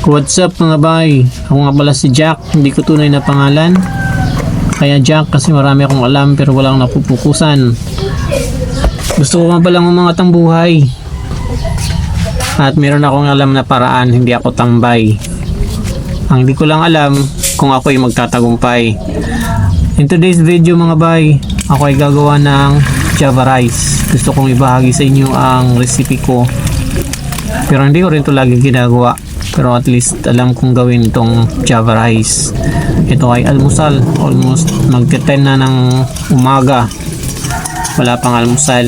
What's up mga bay? Ako nga pala si Jack, hindi ko tunay na pangalan. Kaya Jack kasi marami akong alam pero walang napupukusan. Gusto ko nga palang umangat buhay. At meron akong alam na paraan, hindi ako tambay. Ang hindi ko lang alam kung ako'y magtatagumpay. In today's video mga bay, ako ay gagawa ng Java rice. Gusto kong ibahagi sa inyo ang recipe ko. Pero hindi ko rin ito lagi ginagawa. Pero at least alam kong gawin itong Java rice. Ito ay almusal. Almost magte-10 na ng umaga. Wala pang almusal.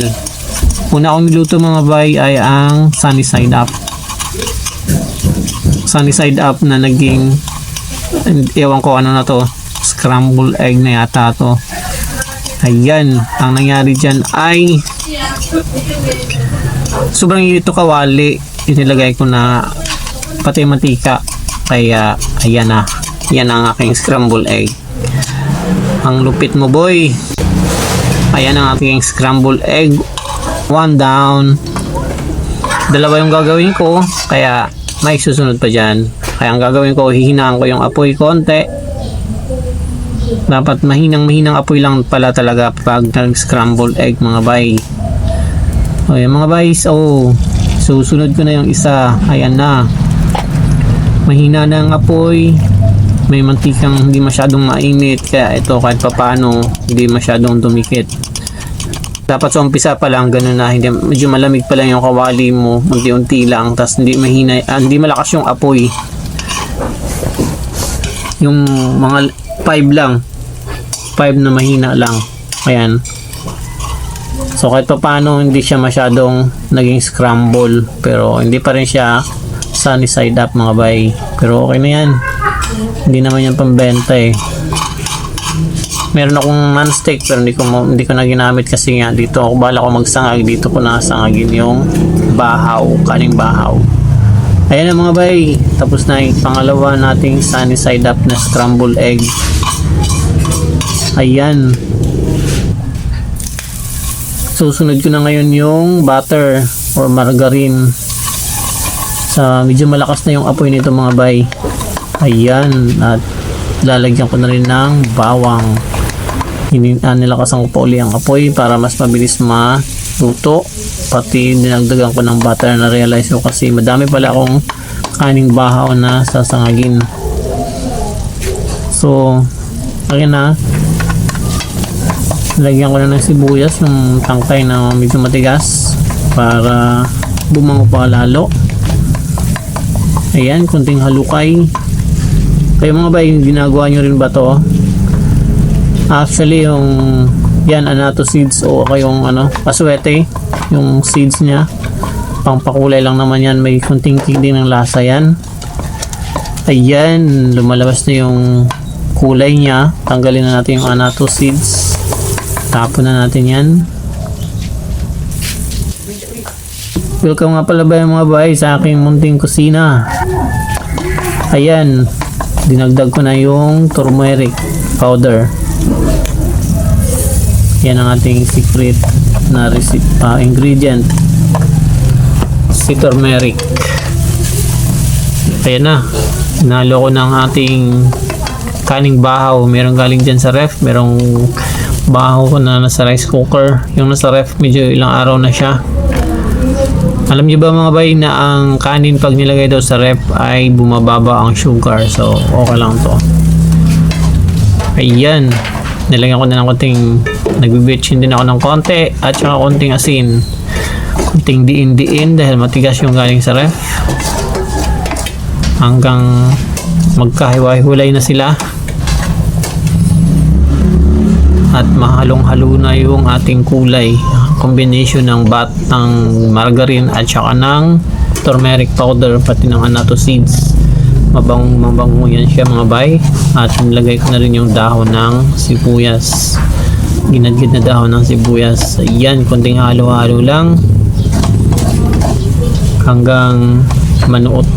Una akong niluto mga bay ay ang sunny side up. Sunny side up na naging, ewan ko ano na to, scrambled egg na yata to. Ayan, ang nangyari dyan ay sobrang ito kawali. Inilagay ko na pati mantika, kaya ayan na, yan ang aking scrambled egg. Ang lupit mo boy. Ayan ang aking scrambled egg. One down. Dalawa yung gagawin ko, kaya may susunod pa dyan. Kaya ang gagawin ko, hihinaan ko yung apoy konti. Dapat mahinang apoy lang pala talaga pag nag-scrambled egg mga bay. O yan mga bay, susunod ko na yung isa. Ayan na. Mahina na ang apoy. May mantikang hindi masyadong mainit, kaya ito kahit papaano hindi masyadong dumikit. Dapat sa umpisa pa lang ganun na, hindi, medyo malamig pa lang yung kawali mo, unti-unti lang, tas hindi mahina, hindi malakas yung apoy. Yung mga 5 lang, 5 na mahina lang. Ayan. So kahit papaano hindi siya masyadong naging scramble, pero hindi pa rin siya sunny side up mga bay. Pero okay na yan. Hindi naman yan pambenta eh. Meron akong non-stick pero hindi ko na ginamit kasi nga dito ako bala ko magsangag. Dito ko nasangagin yung bahaw, kaning bahaw. Ayan na mga bay. Tapos na yung pangalawa nating sunny side up na scrambled egg. Ayan. Susunod ko na ngayon yung butter or margarine. Medyo malakas na yung apoy nito mga bay. Ayan, at lalagyan ko na rin ng bawang. Nilakasan ko pa uli ang apoy para mas mabilis maluto. Pati dinagdagan ko ng butter na realize ko kasi madami pala akong kaning bahaw na sasangagin. So, ayan na. Lagyan ko na ng sibuyas, yung tangkay na medyo matigas para bumango pa lalo. Ayan, kunting halukay. Kayo mga bay, ginagawa nyo rin ba to? Actually, yung yan, anato seeds o kayong aswete, yung seeds nya, pangpakulay lang naman yan, may kunting kick din ng lasa yan. Ayan, lumalabas na yung kulay nya. Tanggalin na natin yung anato seeds. Tapon na natin yan. Welcome nga pala ba yung mga bay sa aking munting kusina. Ayan, dinagdag ko na yung turmeric powder. Yan ang ating secret na ingredient, si turmeric. Ayan na, hinalo ko ng ating kaning bahaw. Merong galing dyan sa ref, merong bahaw ko na nasa rice cooker. Yung nasa ref medyo ilang araw na siya. Alam niyo ba mga bay na ang kanin pag nilagay daw sa ref ay bumababa ang sugar, so okay lang to. Ayan, nilagyan ko na ng konting, nagbibitchin din ako ng konti at saka konting asin, konting diin dahil matigas yung galing sa ref, hanggang magkahiwa-hulay na sila at mahalong-halo na yung ating kulay. Combination ng ng margarine at saka ng turmeric powder pati ng anato seeds. Mabango yan siya mga bay. At nilagay ko na rin yung dahon ng sibuyas, ginadgid na dahon ng sibuyas. Ayan, konting halo-halo lang hanggang manuot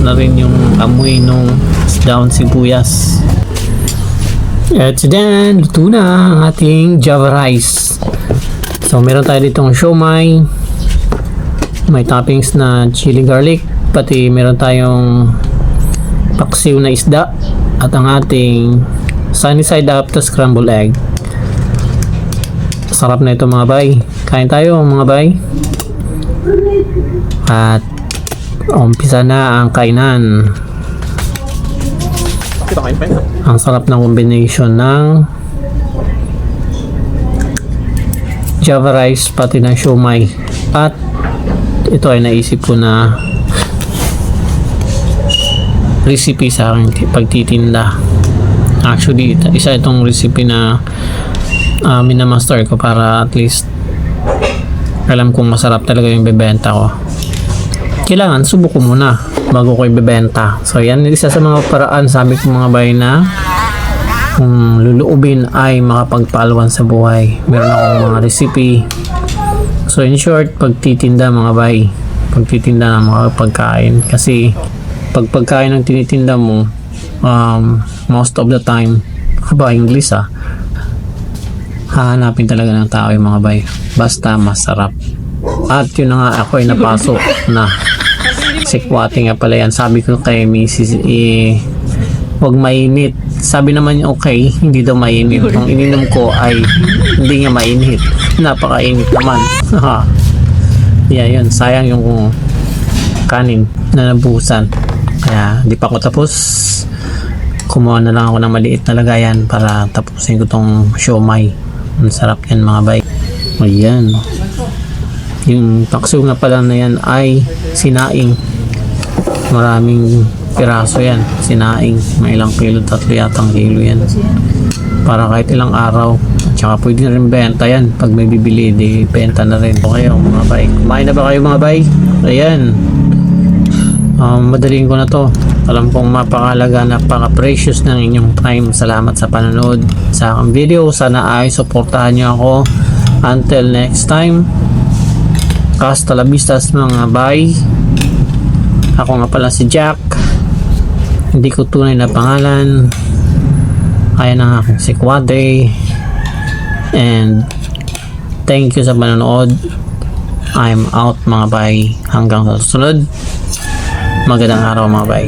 na rin yung amoy ng dahon sibuyas. At then, luto na ang ating Java rice. So, meron tayo ditong siomai. May toppings na chili garlic. Pati meron tayong paksiw na isda at ang ating sunny side up to scrambled egg. Sarap na ito mga bay. Kain tayo mga bay. At umpisa na ang kainan. Ang sarap ng combination ng Java rice pati ng siomai. At ito ay naisip ko na recipe sa aking pagtitinda. Actually, isa itong recipe na minamaster ko para at least alam kong masarap talaga yung bebenta ko. Kailangan subok ko muna bago ko ibebenta. So yan, isa sa mga paraan sabi ko mga bay na kung luluubin ay makapagpaalwan sa buhay. Meron akong mga recipe. So in short, pagtitinda mga bay, pagtitinda ng mga pagkain, kasi pagkain ng tinitinda mo, most of the time, English hahanapin talaga ng tao yung mga bay, basta masarap. At yun na nga, ako ay napasok na sikwati nga pala yan. Sabi ko kay Mrs. Huwag mainit. Sabi naman niya okay, hindi daw mainit. Ang ininom ko ay hindi nga mainit, napakainit naman. Yeah, yun, sayang yung kanin na nabuhusan. Kaya di pa ako tapos, kumuha na lang ako ng maliit na lagayan para tapusin ko tong siomai. Ang sarap yan mga bay. Ayan, yung takso nga pala na yan ay sinaing. Maraming piraso yan, sinaing. May ilang kilo, 3 yatang kilo yan, para kahit ilang araw. At saka pwede na rin benta yan. Pag may bibili, di benta na rin. Okay mga bay, kumain na ba kayo mga bay? Ayan, madaling ko na to. Alam kong mapakalaga, napaka-precious ng inyong time. Salamat sa panonood sa aking video. Sana ay suportahan nyo ako. Until next time, hasta la vista mga bay. Ako nga pala si Jack. Hindi ko tunay na pangalan. Ayan ang aking si Quadre. And thank you sa panonood. I'm out mga bay. Hanggang sa susunod. Magandang araw mga bay.